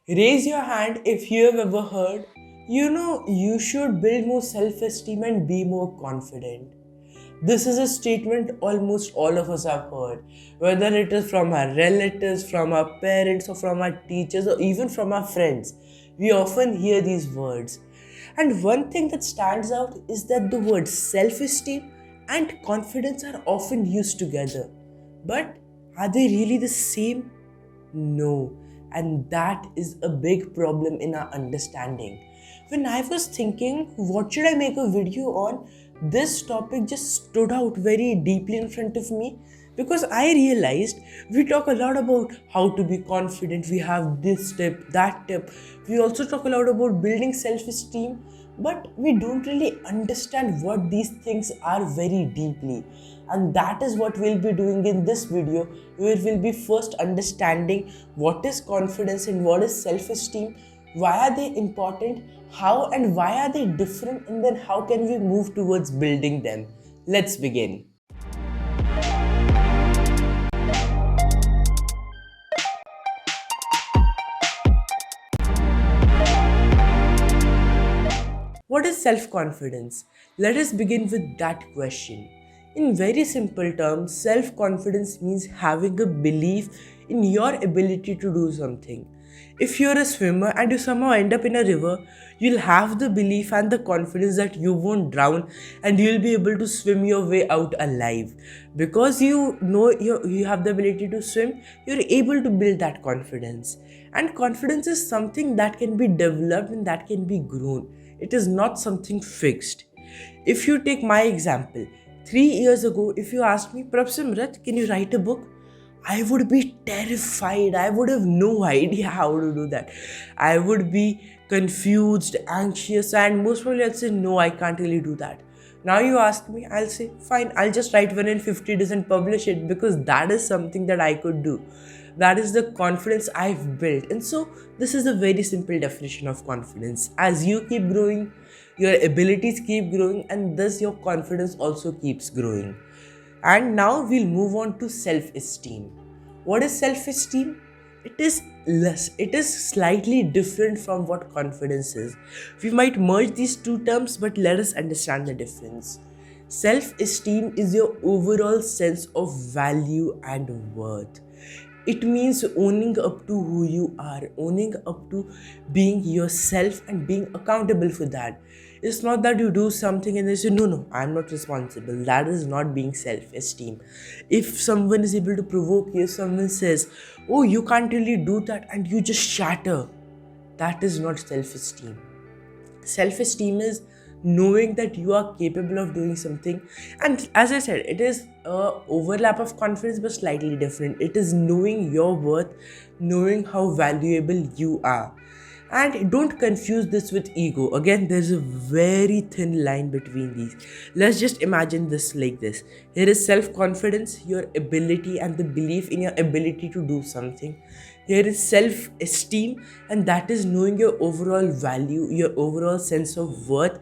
Raise your hand if you have ever heard, you should build more self esteem and be more confident. This is a statement almost all of us have heard, whether it is from our relatives, from our parents, or from our teachers, or even from our friends. We often hear these words. And one thing that stands out is that the words self esteem and confidence are often used together. But are they really the same? No, and that is a big problem in our understanding. When I was thinking, what should I make a video on? This topic just stood out very deeply in front of me because I realized we talk a lot about how to be confident, we have this tip, that tip. We also talk a lot about building self esteem, but we don't really understand what these things are very deeply. And that is what we'll be doing in this video, where we'll be first understanding what is confidence and what is self-esteem, why are they important, how and why are they different, and then how can we move towards building them. Let's begin. What is self-confidence? Let us begin with that question. In very simple terms, self-confidence means having a belief in your ability to do something. If you're a swimmer and you somehow end up in a river, you'll have the belief and the confidence that you won't drown and you'll be able to swim your way out alive. Because you know you have the ability to swim, you're able to build that confidence. And confidence is something that can be developed and that can be grown. It is not something fixed. If you take my example, 3 years ago, if you asked me, Prabhsimrat, can you write a book? I would be terrified. I would have no idea how to do that. I would be confused, anxious, and most probably I'd say, no, I can't really do that. Now you ask me, I'll say, fine, I'll just write one in 50 days and publish it because that is something that I could do. That is the confidence I've built. And so, this is a very simple definition of confidence. As you keep growing, your abilities keep growing, and thus your confidence also keeps growing. And now we'll move on to self esteem. What is self esteem? It is slightly different from what confidence is. We might merge these two terms, but let us understand the difference. Self esteem is your overall sense of value and worth. It means owning up to who you are, owning up to being yourself and being accountable for that. It's not that you do something and they say, no, I'm not responsible. That is not being self esteem. If someone is able to provoke you, if someone says, oh, you can't really do that, and you just shatter, that is not self esteem. Self esteem is knowing that you are capable of doing something, and as I said, it is a overlap of confidence but slightly different. It is knowing your worth, knowing how valuable you are. And don't confuse this with ego. Again, there's a very thin line between these. Let's just imagine this like this. Here is self-confidence, your ability and the belief in your ability to do something. Here is self-esteem, and that is knowing your overall value, your overall sense of worth,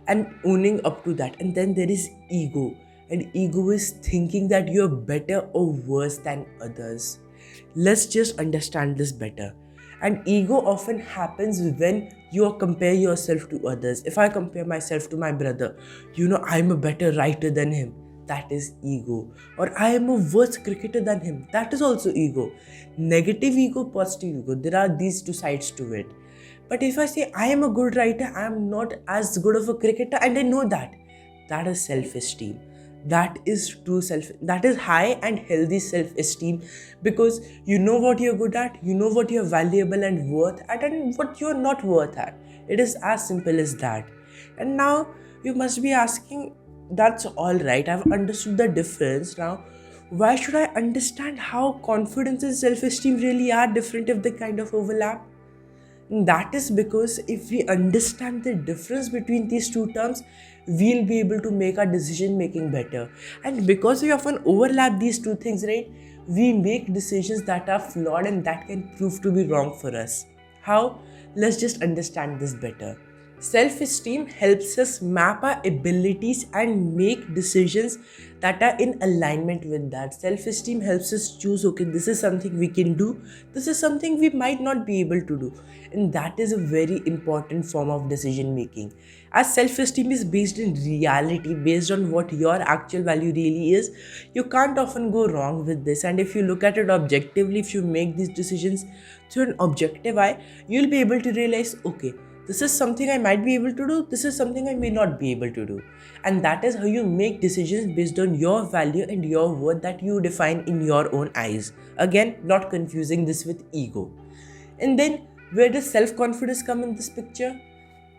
and owning up to that. And then there is ego. And ego is thinking that you're better or worse than others. Let's just understand this better. And ego often happens when you compare yourself to others. If I compare myself to my brother, I'm a better writer than him. That is ego. Or I am a worse cricketer than him. That is also ego. Negative ego, positive ego. There are these two sides to it. But if I say I am a good writer, I am not as good of a cricketer, and I know that. That is self-esteem. That is high and healthy self-esteem, because you know what you're good at, you know what you're valuable and worth at, and what you're not worth at. It is as simple as that. And now you must be asking, that's all right, I've understood the difference. Now why should I understand how confidence and self-esteem really are different if they kind of overlap? That is because if we understand the difference between these two terms, we'll be able to make our decision making better. And because we often overlap these two things, right, we make decisions that are flawed and that can prove to be wrong for us. How? Let's just understand this better. Self-esteem helps us map our abilities and make decisions that are in alignment with that. Self-esteem helps us choose, okay, this is something we can do, this is something we might not be able to do. And that is a very important form of decision making. As self-esteem is based in reality, based on what your actual value really is, you can't often go wrong with this. And if you look at it objectively, if you make these decisions through an objective eye, you'll be able to realize, okay, this is something I might be able to do, this is something I may not be able to do. And that is how you make decisions based on your value and your worth that you define in your own eyes. Again, not confusing this with ego. And then, where does self-confidence come in this picture?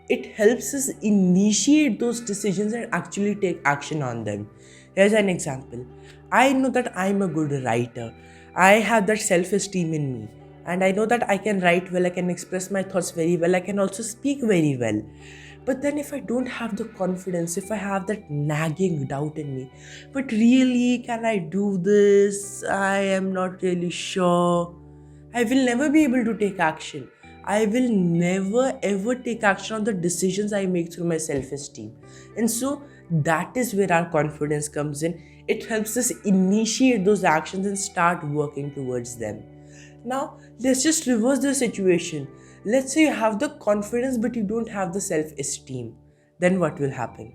It helps us initiate those decisions and actually take action on them. Here's an example. I know that I'm a good writer. I have that self-esteem in me. And I know that I can write well, I can express my thoughts very well, I can also speak very well. But then if I don't have the confidence, if I have that nagging doubt in me, but really, can I do this? I am not really sure. I will never be able to take action. I will never ever take action on the decisions I make through my self-esteem. And so that is where our confidence comes in. It helps us initiate those actions and start working towards them. Now, let's just reverse the situation. Let's say you have the confidence but you don't have the self-esteem. Then what will happen?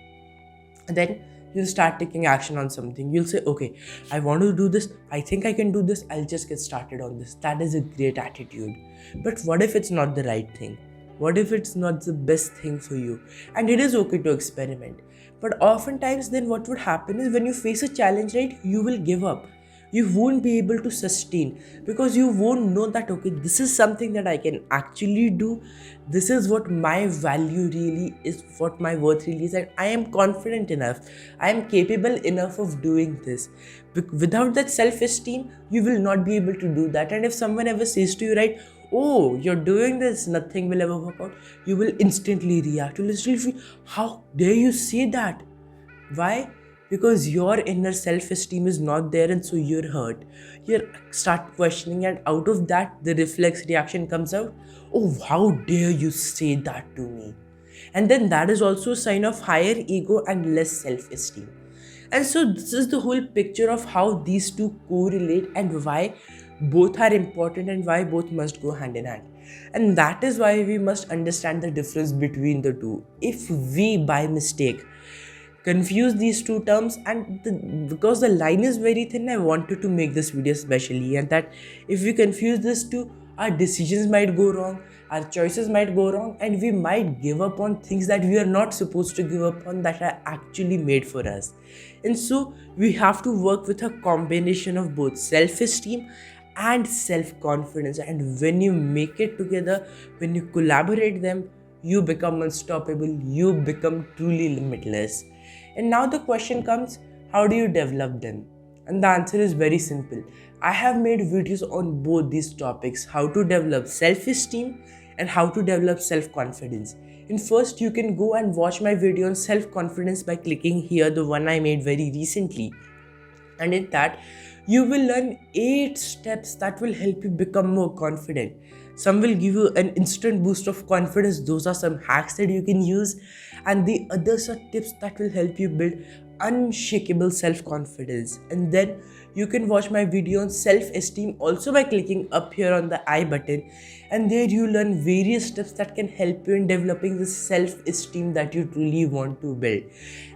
Then you'll start taking action on something. You'll say, okay, I want to do this. I think I can do this. I'll just get started on this. That is a great attitude. But what if it's not the right thing? What if it's not the best thing for you? And it is okay to experiment. But oftentimes then what would happen is when you face a challenge, right, you will give up. You won't be able to sustain because you won't know that, okay, this is something that I can actually do. This is what my value really is, what my worth really is, and I am confident enough. I am capable enough of doing this. Without that self-esteem, you will not be able to do that. And if someone ever says to you, right, oh, you're doing this, nothing will ever work out, you will instantly react. You'll instantly feel, how dare you say that? Why? Because your inner self-esteem is not there, and so you're hurt. You start questioning, and out of that, the reflex reaction comes out. Oh, how dare you say that to me? And then that is also a sign of higher ego and less self-esteem. And so this is the whole picture of how these two correlate and why both are important and why both must go hand in hand. And that is why we must understand the difference between the two. If we, by mistake, confuse these two terms, and because the line is very thin, I wanted to make this video specially, and that if we confuse these two, our decisions might go wrong, our choices might go wrong, and we might give up on things that we are not supposed to give up on, that are actually made for us. And so we have to work with a combination of both self-esteem and self-confidence, and when you make it together, when you collaborate them, you become unstoppable, you become truly limitless. And now the question comes, how do you develop them? And the answer is very simple. I have made videos on both these topics, how to develop self-esteem and how to develop self-confidence. And first, you can go and watch my video on self-confidence by clicking here, the one I made very recently. And in that, you will learn 8 steps that will help you become more confident. Some will give you an instant boost of confidence. Those are some hacks that you can use. And the others are tips that will help you build unshakable self-confidence. And then you can watch my video on self-esteem also by clicking up here on the I button. And there you learn various steps that can help you in developing the self-esteem that you truly want to build.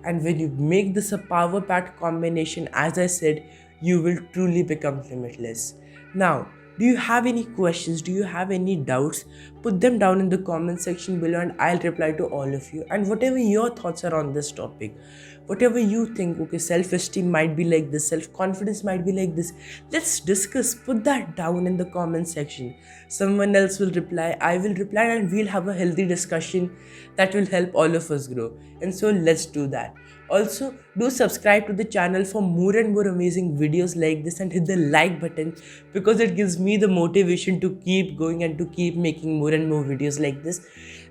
And when you make this a power-packed combination, as I said, you will truly become limitless. Now, do you have any questions? Do you have any doubts? Put them down in the comment section below and I'll reply to all of you. And whatever your thoughts are on this topic, whatever you think, okay, self-esteem might be like this, self-confidence might be like this, let's discuss. Put that down in the comment section. Someone else will reply, I will reply, and we'll have a healthy discussion that will help all of us grow. And so let's do that. Also, do subscribe to the channel for more and more amazing videos like this, and hit the like button because it gives me the motivation to keep going and to keep making more and more videos like this.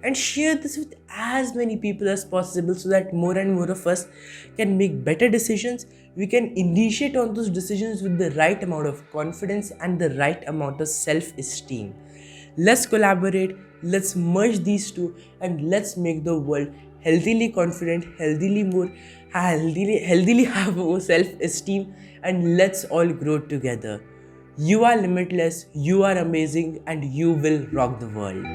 And share this with as many people as possible so that more and more of us can make better decisions. We can initiate on those decisions with the right amount of confidence and the right amount of self-esteem. Let's collaborate. Let's merge these two and let's make the world healthily confident, healthily have more self-esteem, and let's all grow together. You are limitless, you are amazing, and you will rock the world.